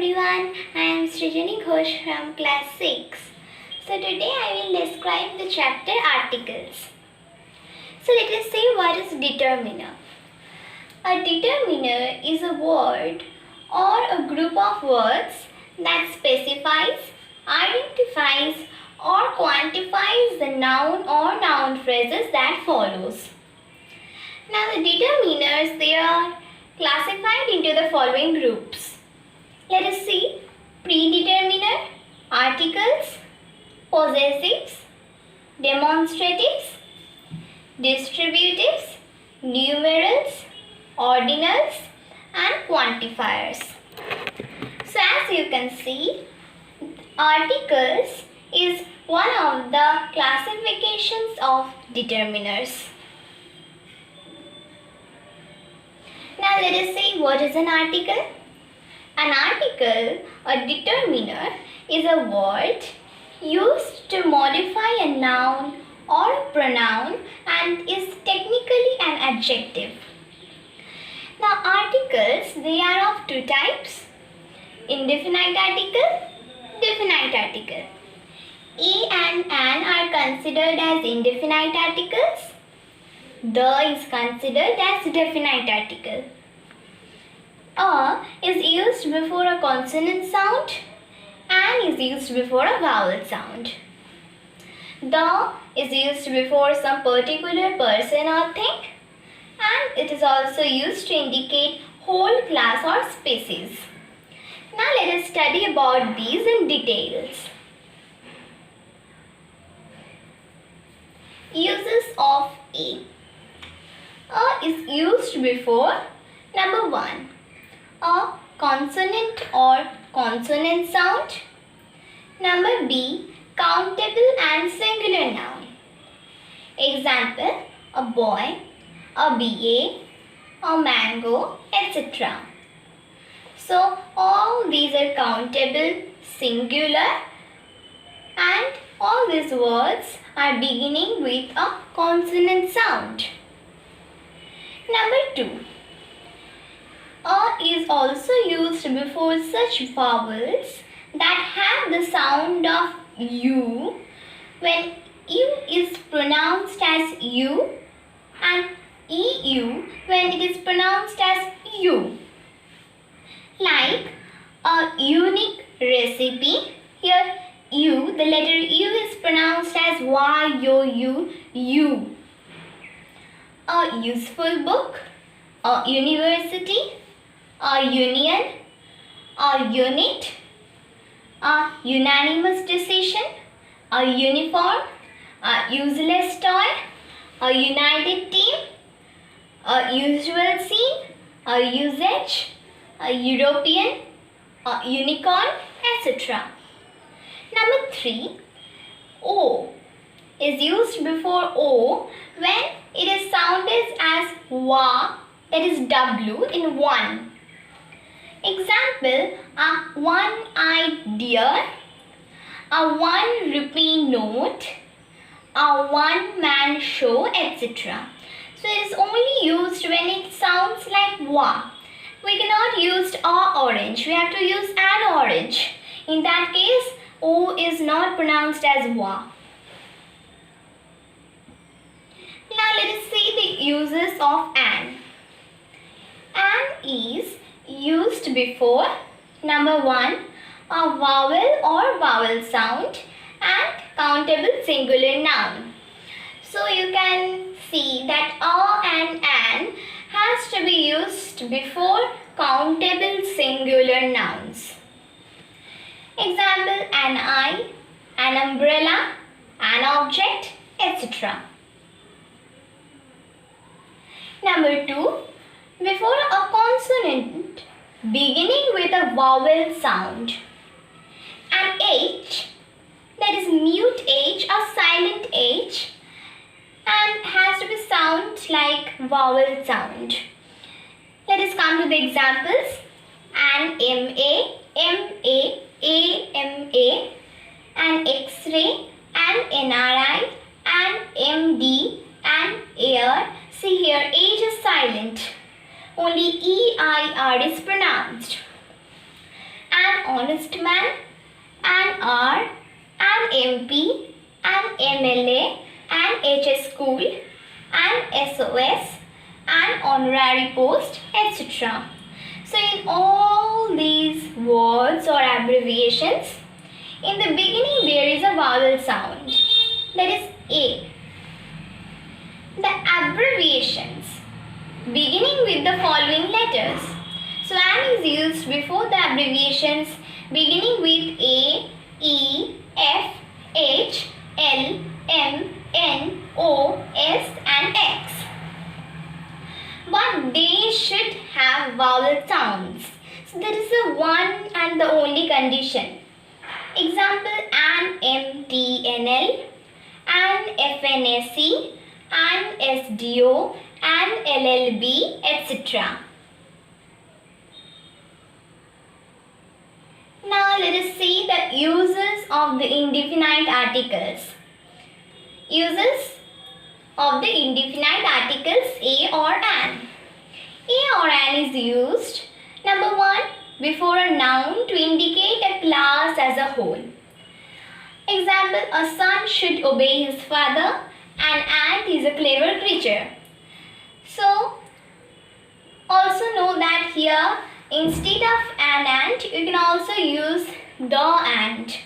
everyone, I am Srijoni Ghosh from class 6. So today I will describe the chapter articles. So let us see what is determiner. A determiner is a word or a group of words that specifies, identifies or quantifies the noun or noun phrases that follows. Now the determiners, they are classified into the following groups. Let us see: predeterminer, articles, possessives, demonstratives, distributives, numerals, ordinals and quantifiers. So as you can see, articles is one of the classifications of determiners. Now let us see what is an article. An article, a determiner, is a word used to modify a noun or a pronoun and is technically an adjective. Now articles, they are of two types: indefinite article, definite article. A and an are considered as indefinite articles. The is considered as definite article. A is used before a consonant sound and is used before a vowel sound. The is used before some particular person or thing, and it is also used to indicate whole class or species. Now let us study about these in details. Uses of A. A is used before number 1. A consonant or consonant sound. Number B, countable and singular noun. Example: a boy, a BA, a mango, etc. So all these are countable, singular, and all these words are beginning with a consonant sound. Number 2. A is also used before such vowels that have the sound of U when U is pronounced as U and EU when it is pronounced as U. Like a unique recipe. Here U, the letter U is pronounced as Y-O-U, U. A useful book, a university, a union, a unit, a unanimous decision, a uniform, a useless toy, a united team, a usual scene, a usage, a European, a unicorn, etc. Number 3. O is used before O when it is sounded as wa, that is W in one. Example: a one-eyed deer, a 1 rupee note, a one-man show, etc. So it is only used when it sounds like wa. We cannot use a orange. We have to use an orange. In that case, O is not pronounced as wa. Now let us see the uses of an. An is used before number 1, a vowel or vowel sound and countable singular noun. So you can see that a and an has to be used before countable singular nouns. Example: an eye, an umbrella, an object, etc. Number 2, before a consonant beginning with a vowel sound. An H, that is mute H or silent H, and has to be sound like vowel sound. Let us come to the examples: an MA, MA, AMA, an X-ray, an NRI, an MD, an air. See here, H is silent. Only EIR is pronounced. An honest man, an R, an MP, an MLA, an HS school, an SOS, an honorary post, etc. So in all these words or abbreviations, in the beginning there is a vowel sound, that is A. The abbreviations beginning with the following letters. So an is used before the abbreviations beginning with A, E, F, H, L, M, N, O, S and X. But they should have vowel sounds. So that is the one and the only condition. Example, an MTNL, an FNSE, an SDO, an LLB, etc. Now let us see the uses of the indefinite articles. Uses of the indefinite articles A or an. A or an is used, number 1, before a noun to indicate a class as a whole. Example, a son should obey his father. An ant is a clever creature. So, also know that here, instead of an ant, you can also use the ant.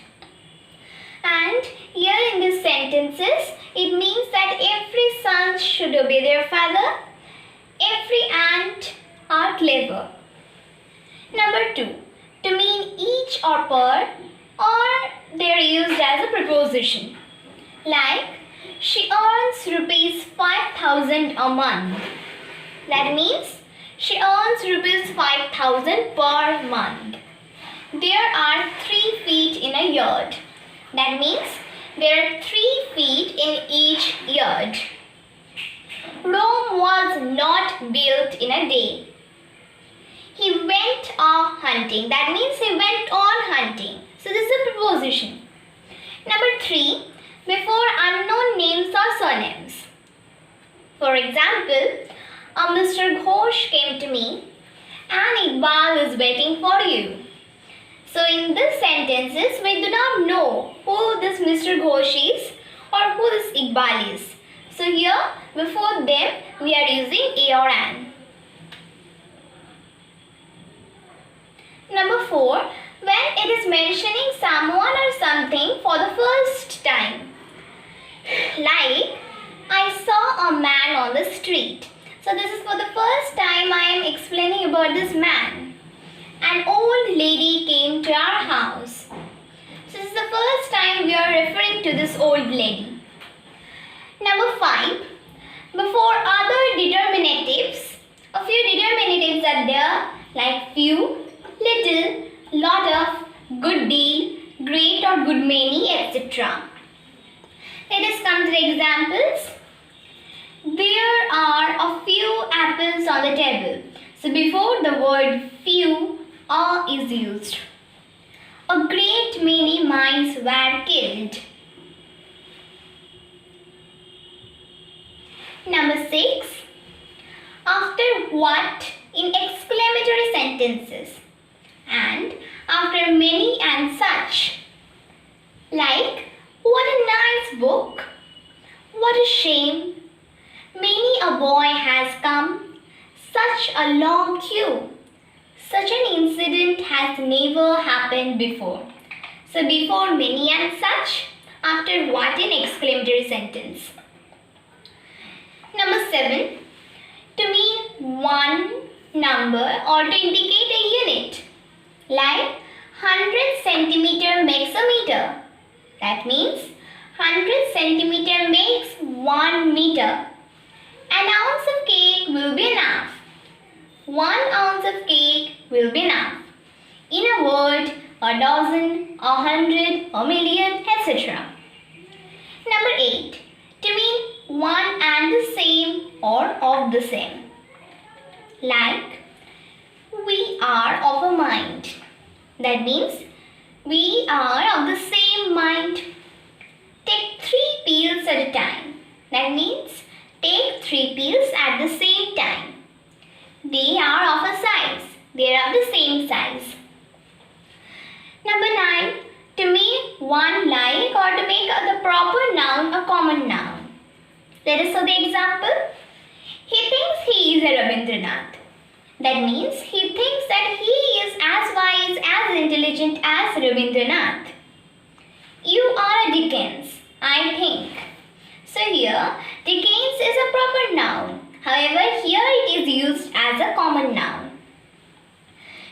And here in these sentences, it means that every son should obey their father. Every ant are clever. Number 2, to mean each or per, or they are used as a preposition. Like, she earns rupees 5,000 a month. That means she earns rupees 5,000 per month. There are 3 feet in a yard. That means there are 3 feet in each yard. Rome was not built in a day. He went hunting. That means he went on hunting. So this is a preposition. Number 3, before unknown names or surnames. For example, a Mr. Ghosh came to me and Iqbal is waiting for you. So in these sentences, we do not know who this Mr. Ghosh is or who this Iqbal is. So here, before them, we are using A or an. Number 4, when it is mentioning someone or something for the first time. Like, I saw a man on the street. So this is for the first time I am explaining about this man. An old lady came to our house. So this is the first time we are referring to this old lady. Number 5, before other determinatives, a few determinatives are there like few, little, lot of, good deal, great or good many, etc. Let us come to the examples. There are a few apples on the table. So before the word few, a is used. A great many mice were killed. Number 6. After what in exclamatory sentences. And after many and such. Like, what a nice book. What a shame. Many a boy has come. Such a long queue. Such an incident has never happened before. So before many and such, after what in exclamatory sentence. Number 7. To mean one number or to indicate a unit. Like 100 centimeter makes a meter. That means 100 centimeter makes 1 meter. An ounce of cake will be enough. 1 ounce of cake will be enough. In a word, a dozen, 100, a million, etc. Number 8. To mean one and the same or of the same. Like, we are of a mind. That means we are of the same mind. Take 3 pills at a time. That means take 3 pills at the same time. They are of a size. They are of the same size. common noun. Let us see the example. He thinks he is a Rabindranath. That means he thinks that he is as wise, as intelligent as Rabindranath. You are a Dickens, I think. So here, Dickens is a proper noun. However, here it is used as a common noun.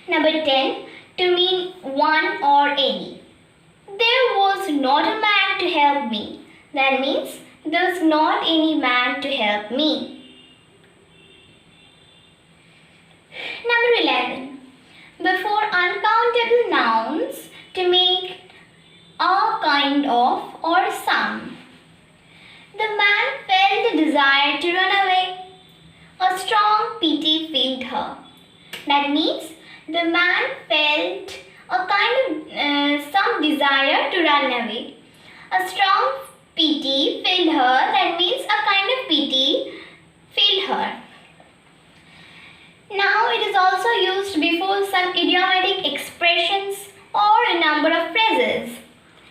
Number 10. To mean one or any. There was not a man to help me. That means there was not any man to help me. Number 11. Before uncountable nouns to make a kind of or some. The man felt a desire to run away. A strong pity filled her. That means the man felt a kind of some desire to run away. A strong pity filled her. That means a kind of pity filled her. Now it is also used before some idiomatic expressions or a number of phrases.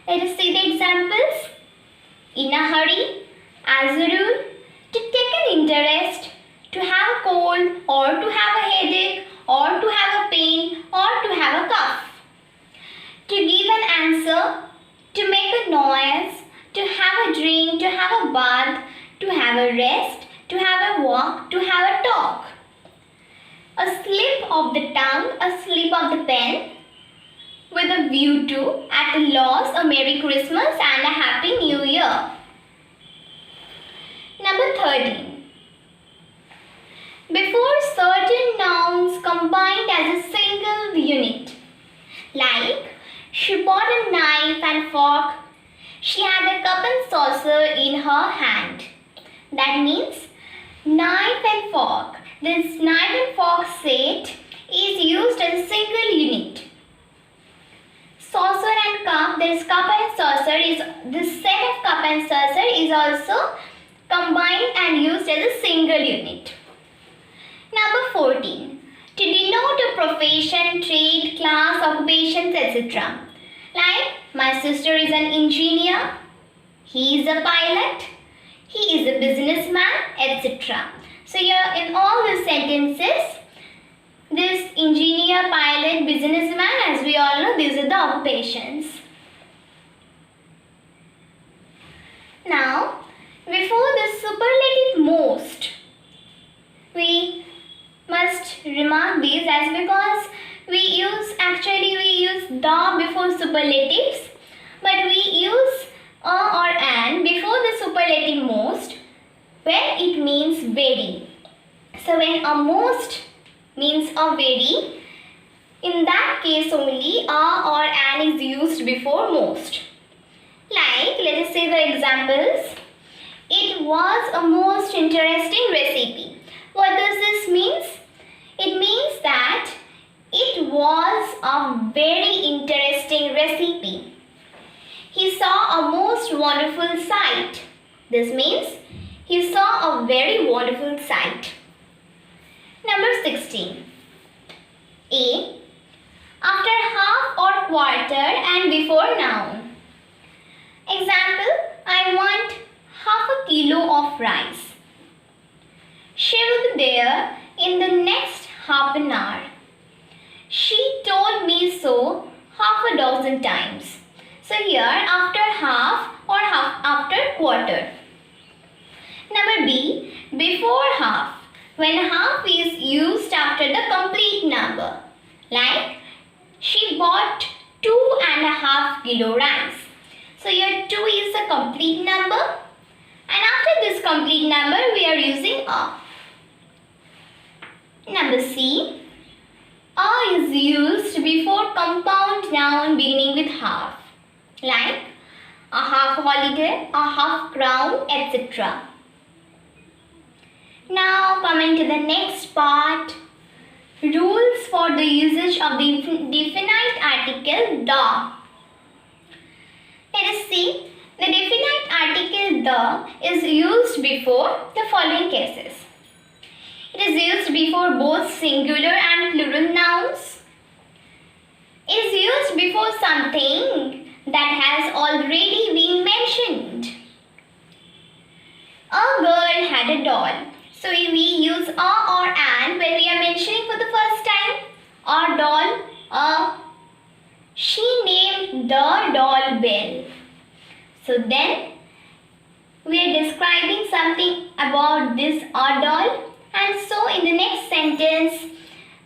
Let us see the examples. In a hurry, as a rule, to take an interest, to have a cold or to have a headache or to have a pain or to have a cough. To give an answer, to make a noise, to have a drink, to have a bath, to have a rest, to have a walk, to have a talk. A slip of the tongue, a slip of the pen, with a view to, at a loss, a Merry Christmas and a Happy New Year. Number 13. Before certain nouns combined as a single unit. Like, she bought a knife and fork. She had a cup and saucer in her hand. That means knife and fork. This knife and fork set is used as a single unit. Saucer and cup, this cup and saucer is, this set of cup and saucer is also combined and used as a single unit. Number 14. To denote a profession, trade, class, occupations, etc. Like, my sister is an engineer, he is a pilot, he is a businessman, etc. So here in all these sentences, this engineer, pilot, businessman, as we all know, these are the occupations. Now, before the superlative most, we must remark these as because we use the before superlatives, but we use a or an before the superlative most when it means very. So when a most means a very, in that case only a or an is used before most. Like, let us see the examples. It was a most interesting recipe. What does this mean? It means that it was a very interesting recipe. He saw a most wonderful sight. This means he saw a very wonderful sight. Number 16. A. After half or quarter and before noun. Example, I want half a kilo of rice. She will be there in the next half an hour. She told me so half a dozen times. So here after half or after quarter. Number B, before half. When half is used after the complete number. Like, she bought 2.5 kilo rice. So here 2 is a complete number. And after this complete number, we are using a. Number C. A is used before compound noun beginning with half. Like, a half holiday, a half crown, etc. Now coming to the next part. Rules for the usage of the definite article the. Let us see. The definite article the is used before the following cases. It is used before both singular and plural nouns. It is used before something that has already been mentioned. girl had a doll. So we use a or and when we are mentioning for the first time. A doll, she named the doll Belle. So then we are describing something about this a doll, and so in the next sentence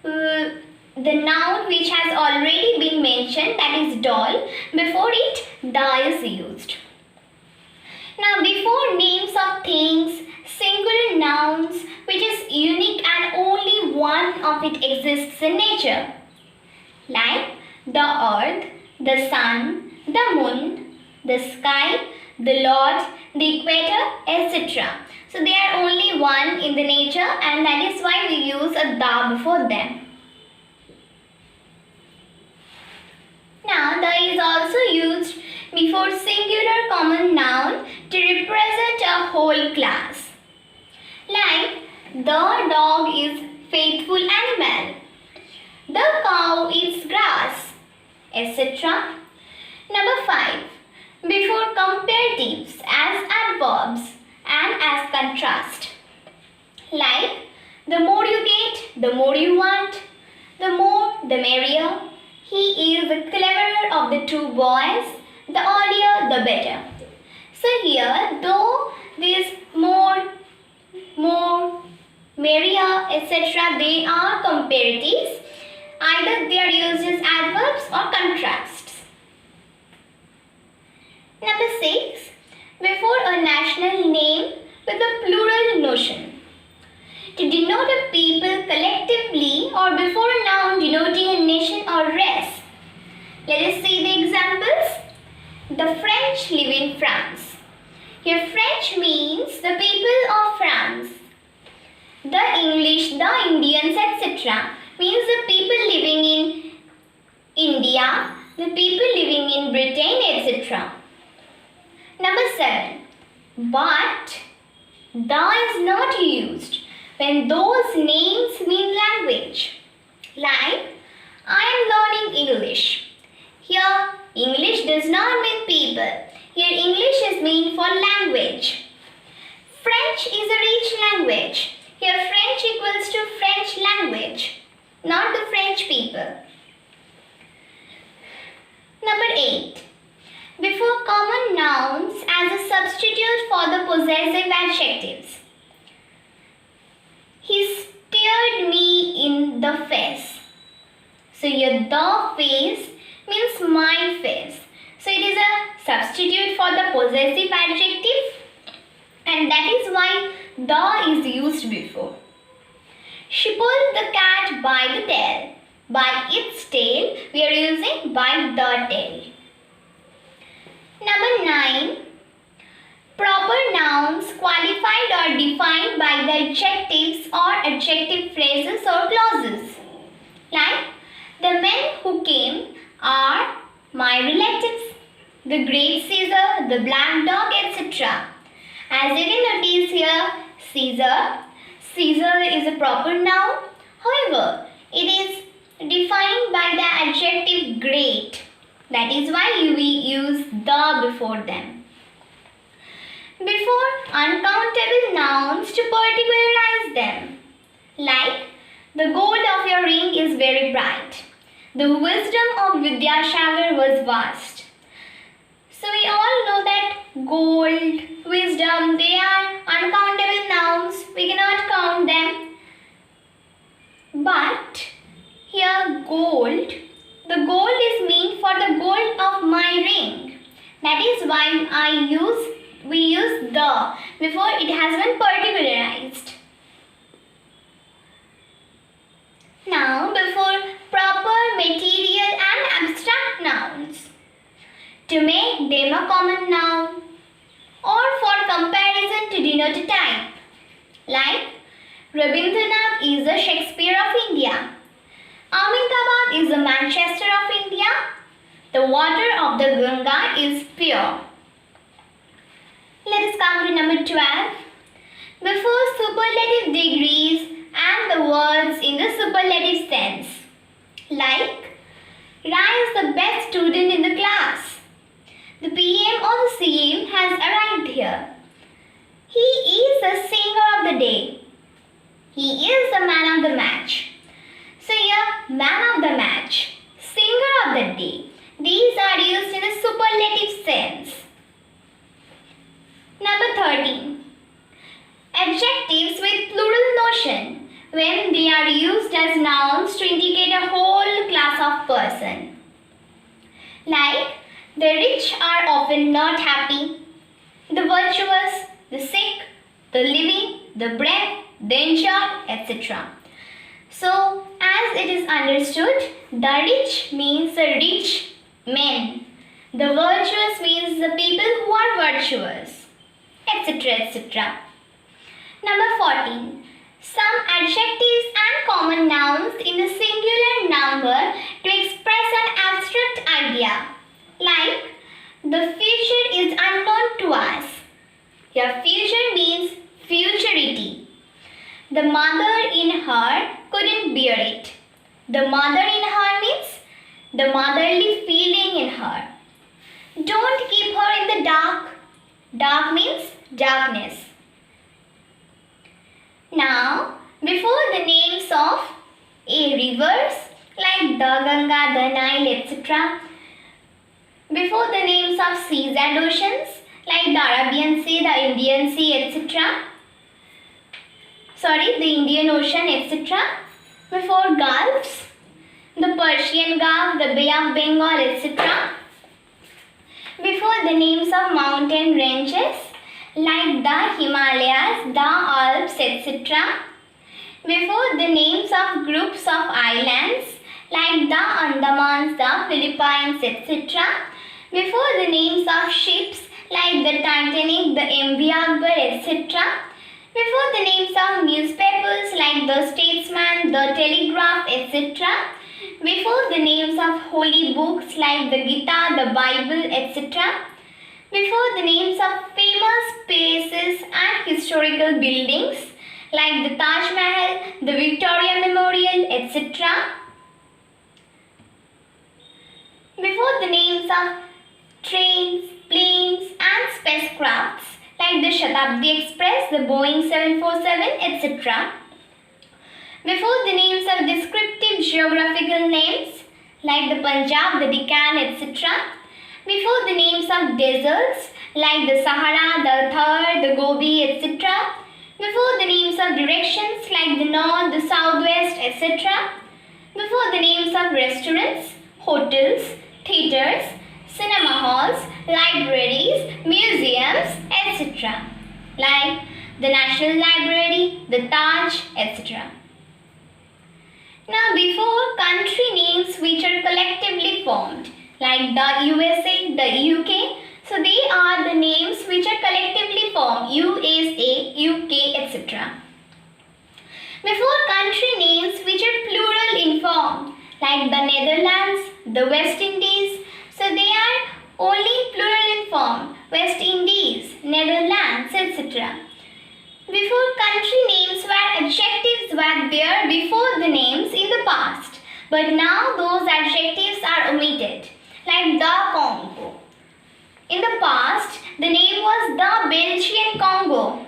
the noun which has already been mentioned, that is doll, before it the is used. Now before names of things, singular nouns which is unique and only one of it exists in nature, like the earth, the sun, the moon, the sky, the Lord, the equator, etc. So they are only one in the nature, and that is why we use a the before them. Now the is also used before singular common noun to represent a whole class. Like the dog is faithful animal, the cow eats grass, etc. Number 5. Before comparatives as adverbs and as contrast. Like the more you get, the more you want, the more the merrier. He is the cleverer of the two boys, the earlier the better. So here, though these more, merrier, etc., they are comparatives. Either they are used as adverbs or contrasts. Number 6. Before a national name with a plural notion. To denote a people collectively or before a noun denoting a nation or race. Let us see the examples. The French live in France. Here French means the people of France. The English, the Indians, etc. means the people living in India, the people living in Britain, etc. Number 7. But the is not used when those names mean language. Like, I am learning English. Here, English does not mean people. Here, English is meant for language. French is a rich language. Here, French equals to French language, not the French people. Number 8. Before common nouns as a substitute for the possessive adjectives. He stared me in the face. So here the face means my face. So it is a substitute for the possessive adjective, and that is why the is used before. She pulled the cat by the tail. By its tail, we are using by the tail. Number 9. Proper nouns qualified or defined by the adjectives or adjective phrases or clauses. Like, the men who came are my relatives, the great Caesar, the black dog, etc. As you can notice here, Caesar is a proper noun. However, it is defined by the adjective great. That is why we use the before them. Before uncountable nouns to particularize them. Like, the gold of your ring is very bright. The wisdom of Vidyasagar was vast. So we all know that gold, wisdom, they are uncountable nouns. We cannot count them. But here gold, the gold is meant for the gold of my ring. That is why we use the before it has been particularized. Now before proper, material and abstract nouns. To make them a common noun or for comparison to denote a type. Like, Rabindranath is the Shakespeare of India. Ahmedabad is the Manchester of India. The water of the Ganga is pure. Let us come to number 12. Before superlative degrees and the words in the superlative sense. Like, Rai is the best student in the class. The PM or the CM has arrived here. He is the singer of the day. He is the man of the match. So here, man of the match, singer of the day. These are used in a superlative sense. Number 13. Adjectives with plural notion when they are used as nouns to indicate a whole class of person. Like, the rich are often not happy. The virtuous, the sick, the living, the brave, the injured, etc. So, as it is understood, the rich means the rich men. The virtuous means the people who are virtuous, etc. etc. Number 14. Some adjectives and common nouns in the singular number to express an abstract idea. Like, the future is unknown to us. Here, future means futurity. The mother in her couldn't bear it. The mother in her means the motherly feeling in her. Don't keep her in the dark. Dark means darkness. Now, before the names of rivers like the Ganga, the Nile, etc. Before the names of seas and oceans like the Arabian Sea, the Indian Sea, etc. The Indian Ocean, etc. Before gulfs, the Persian Gulf, the Bay of Bengal, etc. Before the names of mountain ranges like the Himalayas, the Alps, etc. Before the names of groups of islands like the Andamans, the Philippines, etc. Before the names of ships like the Titanic, the MV Akbar, etc. Before the names of newspapers like the Statesman, the Telegraph, etc. Before the names of holy books like the Gita, the Bible, etc. Before the names of famous places and historical buildings like the Taj Mahal, the Victoria Memorial, etc. Before the names of trains, planes and spacecrafts like the Shatabdi Express, the Boeing 747, etc. Before the names of descriptive geographical names like the Punjab, the Deccan, etc. Before the names of deserts like the Sahara, the Thar, the Gobi, etc. Before the names of directions like the north, the southwest, etc. Before the names of restaurants, hotels, theatres, cinema halls, libraries, museums, etc. Like the National Library, the Taj, etc. Now, before country names which are collectively formed, like the USA, the UK, so they are the names which are collectively formed, USA, UK, etc. Before country names which are plural in form, like the Netherlands, the West Indies, so they are only plural in form, West Indies, Netherlands, etc. Before country names where adjectives were there before the names in the past, but now those adjectives are omitted, like the Congo. In the past, the name was the Belgian Congo,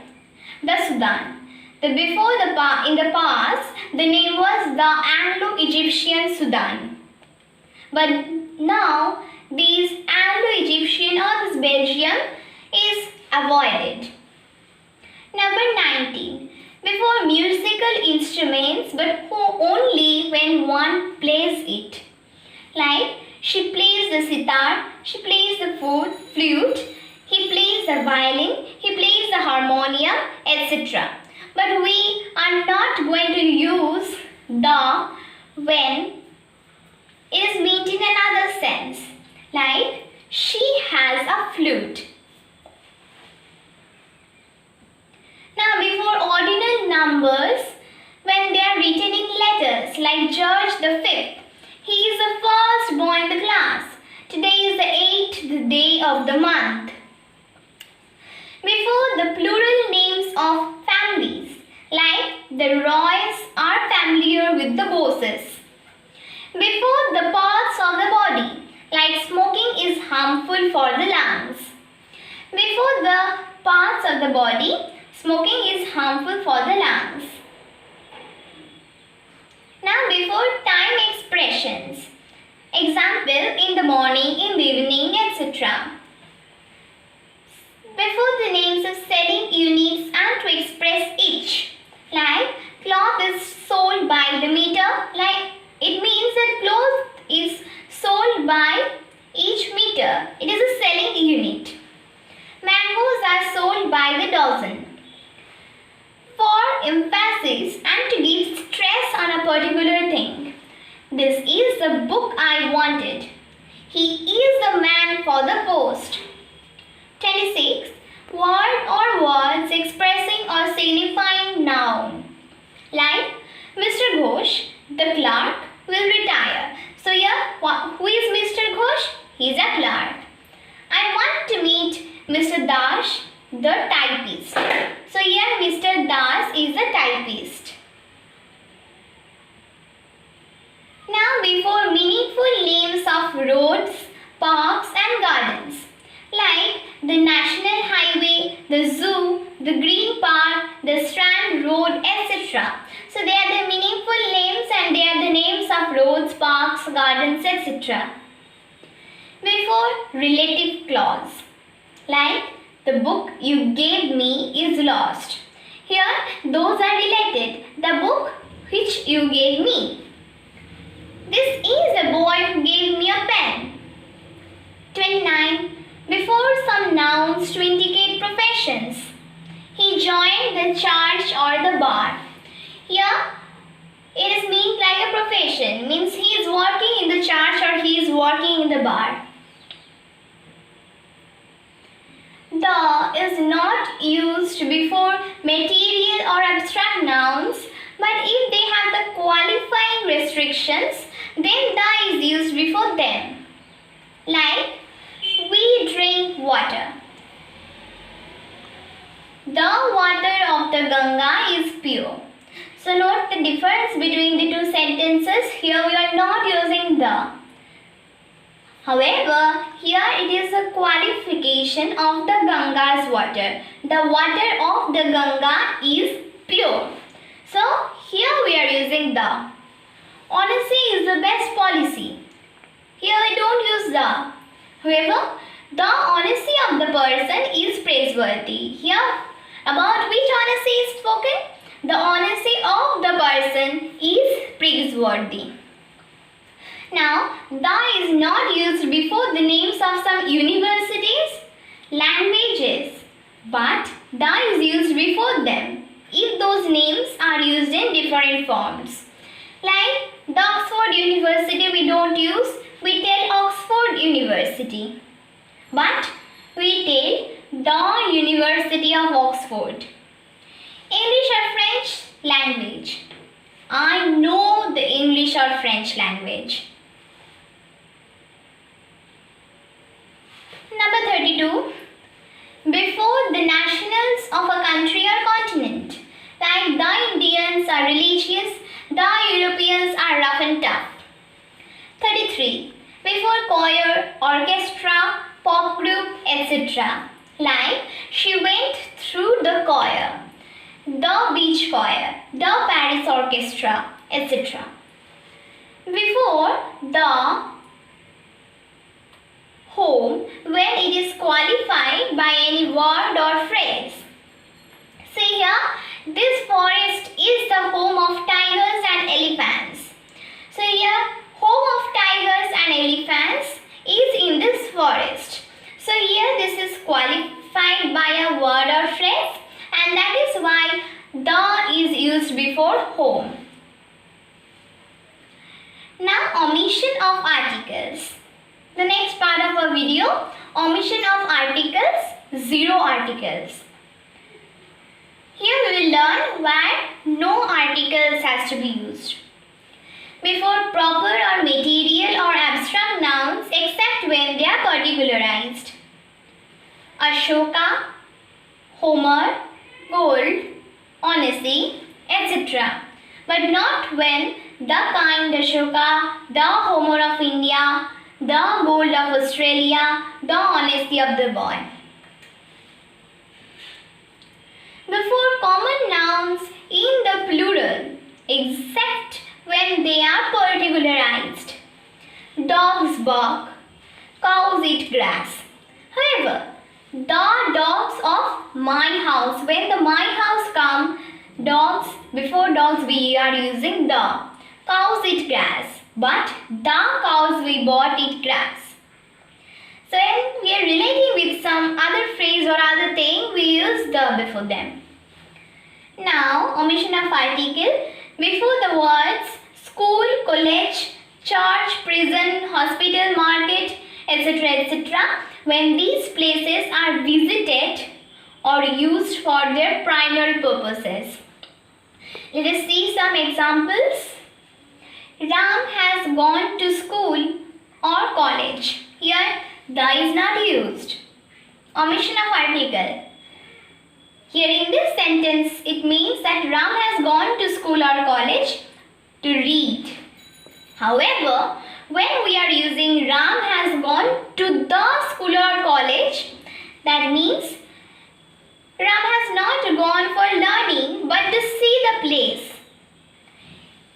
the Sudan. In the past, the name was the Anglo-Egyptian Sudan. But now, this Anglo-Egyptian or this Belgium is avoided. Number 19. Before musical instruments, but only when one plays it. Like, she plays the sitar, she plays the flute, he plays the violin, he plays the harmonium, etc. But we are not going to use the when is meant in another sense. Like, she has a flute. Now, before ordinal numbers, when they are written in letters, like George the 5th, he is the first boy in the class. Today is the 8th day of the month. Before the plural names of families, like the Roys are familiar with the Boses. Before the parts of the body, like smoking is harmful for the lungs. Before the parts of the body, Smoking is harmful for the lungs. Now before time expressions. Example, in the morning, in the evening, etc. Before the names of selling units and to express each. Like cloth is sold by the meter. Like it means that cloth is sold by each meter. It is a selling unit. Mangoes are sold by the dozen. For emphasis and to give stress on a particular thing. This is the book I wanted. He is the man for the post. 26. Word or words expressing or signifying noun. Like Mr. Ghosh, the clerk, will retire. So here, who is Mr. Ghosh? He is a clerk. I want to meet Mr. Dash, the typist. So here Mr. Das is a typist. Now before meaningful names of roads, parks and gardens. Like the National Highway, the Zoo, the Green Park, the Strand Road, etc. So they are the meaningful names and they are the names of roads, parks, gardens, etc. Before relative clause. Like the book you gave me is lost. Here those are related. The book which you gave me. This is a boy who gave me a pen. 29. Before some nouns to indicate professions. He joined the church or the bar. Here it is meant like a profession. Means he is working in the church or he is working in the bar. The is not used before material or abstract nouns, but if they have the qualifying restrictions, then the is used before them. Like, we drink water. The water of the Ganga is pure. So note the difference between the two sentences. Here we are not using the. However, here it is a qualification of the Ganga's water. The water of the Ganga is pure. So here we are using the. Honesty is the best policy. Here we don't use the. However, the honesty of the person is praiseworthy. Here, about which honesty is spoken? The honesty of the person is praiseworthy. Now, the is not used before the names of some universities, languages, but the is used before them if those names are used in different forms. Like the Oxford University we don't use, we tell Oxford University. But we tell the University of Oxford. English or French language. I know the English or French language. Number 32. Before the nationals of a country or continent. Like the Indians are religious, the Europeans are rough and tough. 33. Before choir, orchestra, pop group, etc. Like she went through the choir, the beach choir, the Paris orchestra, etc. Before the home when it is qualified by any word or phrase. See here, this forest is the home of tigers and elephants. So here, home of tigers and elephants is in this forest. So here this is qualified by a word or phrase, and that is why the is used before home. Now omission of articles. The next part of our video, omission of articles, zero articles. Here we will learn why no articles has to be used. Before proper or material or abstract nouns except when they are particularized. Ashoka, Homer, gold, honesty, etc. But not when the kind Ashoka, the Homer of India, the gold of Australia, the honesty of the boy. before common nouns in the plural, except when they are particularized. Dogs bark, cows eat grass. However, the dogs of my house, when the my house come, dogs, before dogs we are using the. Cows eat grass, but the cows we bought eat grass. So when we are relating with some other phrase or other thing, we use the before them. Now, omission of article before the words school, college, church, prison, hospital, market, etc. etc. when these places are visited or used for their primary purposes. Let us see some examples. Ram has gone to school or college. Here, the is not used. Omission of article. Here in this sentence, it means that Ram has gone to school or college to read. However, when we are using Ram has gone to the school or college, that means Ram has not gone for learning but to see the place.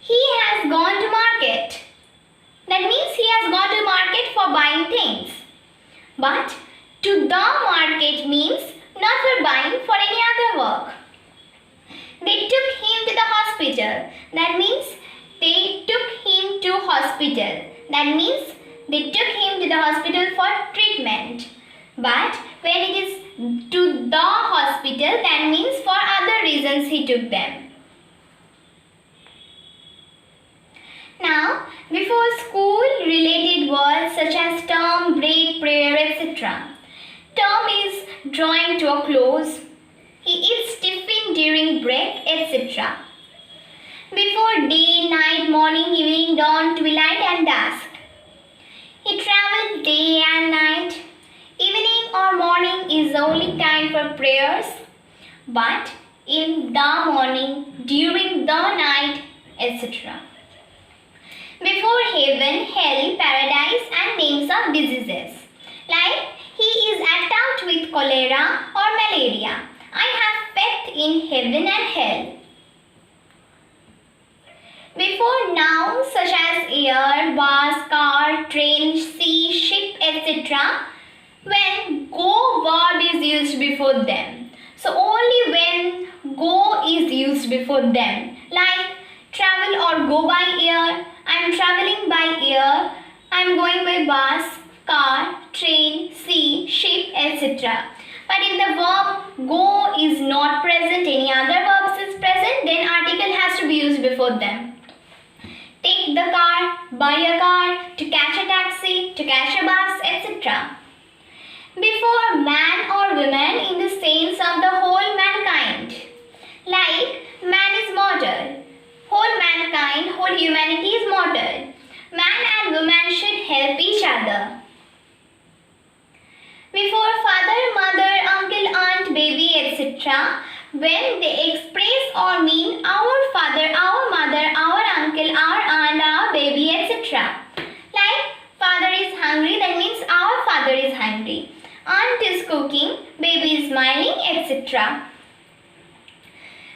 He has gone to market. That means he has gone to market for buying things. But to the market means not for buying, for any other work. They took him to the hospital. That means they took him to hospital. That means they took him to the hospital for treatment. But when it is to the hospital, that means for other reasons he took them. Now, before school related words such as term, break, prayer, etc. Term is drawing to a close. He eats tiffin during break, etc. Before day, night, morning, evening, dawn, twilight and dusk. He travels day and night. Evening or morning is the only time for prayers, but in the morning, during the night, etc. Before heaven, hell, paradise and names of diseases. Like he is attacked with cholera or malaria. I have faith in heaven and hell. Before nouns such as air, bus, car, train, sea, ship, etc. when go verb is used before them. So only when go is used before them. Like travel or go by air. I am traveling by air. I am going by bus, car, train, sea, ship, etc. But if the verb go is not present, any other verbs is present, then article has to be used before them. Take the car, buy a car, to catch a taxi, to catch a bus, etc. Before man or woman in the sense of the whole mankind. Like man is mortal. Whole mankind, whole humanity is mortal. Man and woman should help each other. Before father, mother, uncle, aunt, baby, etc. when they express or mean our father, our mother, our uncle, our aunt, our baby, etc. Like father is hungry, that means our father is hungry. Aunt is cooking, baby is smiling, etc.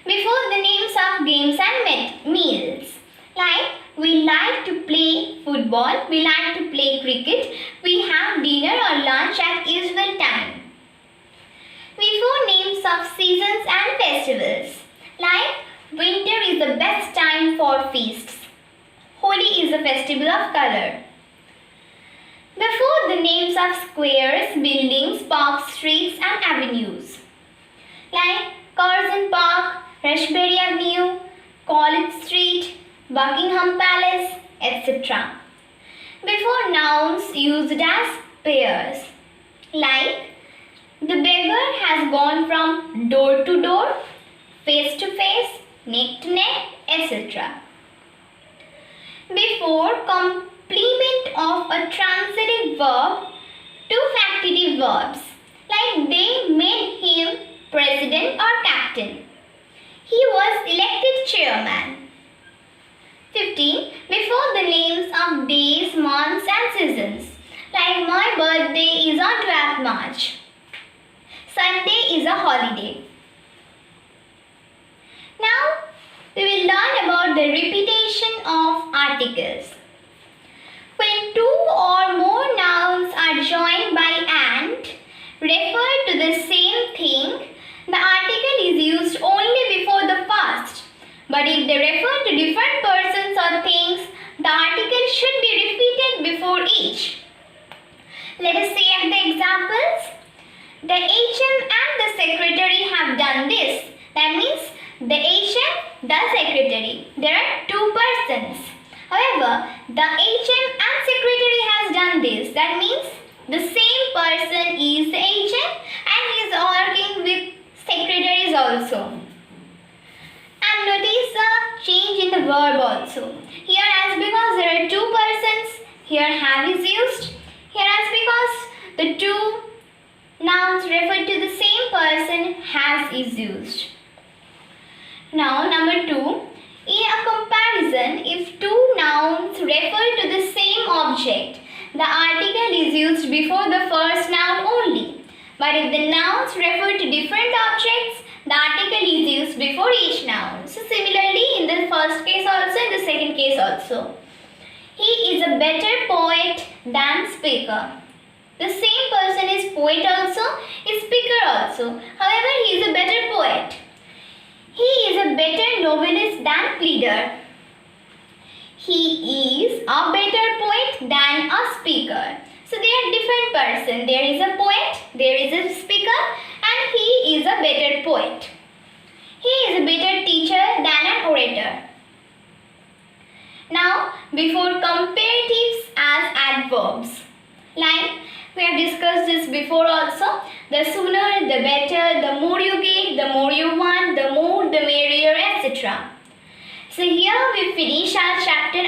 Before the names of games and meals. Like we like to play football, we like to play cricket, we have dinner or lunch at usual time. Before names of seasons and festivals. Like winter is the best time for feasts. Holi is a festival of color. Before the names of squares, buildings, parks, streets and avenues. Like Curzon Park, Rushberry Avenue, College Street, Buckingham Palace, etc. Before nouns used as pairs. Like the beggar has gone from door to door, face to face, neck to neck, etc. Before complement of a transitive verb to factitive verbs. Like they made him president or captain. He was elected chairman. 15. Before the names of days, months and seasons. Like my birthday is on 12th March. Sunday is a holiday. Now we will learn about the repetition of articles. When two or more nouns are joined by and refer to the same thing, the article is used only before the first. But if they refer to different persons or things, the article should be repeated before each. Let us see at the examples. The HM and the secretary have done this. That means the HM, the secretary. There are two persons. However, the HM and secretary has done this. That means the same person is the HM and he is working with secretaries also. And notice the change in the verb also. Here as because there are two persons, here have is used. Here as because the two nouns refer to the same person, has is used. Now number 2. In a comparison, if two nouns refer to the same object, the article is used before the first noun only. But if the nouns refer to different objects, the article is used before each noun. So similarly in the first case also, in the second case also. He is a better poet than speaker. The same person is poet also, is speaker also. However, he is a better poet. He is a better novelist than pleader. He is a better poet than a speaker. So they are different persons. There is a poet, there is a speaker, and he is a better poet. He is a better teacher than an orator. Now, before comparatives as adverbs. Like we have discussed this before also. The sooner, the better, the more you get, the more you want, the more, the merrier, etc. So here we finish our chapter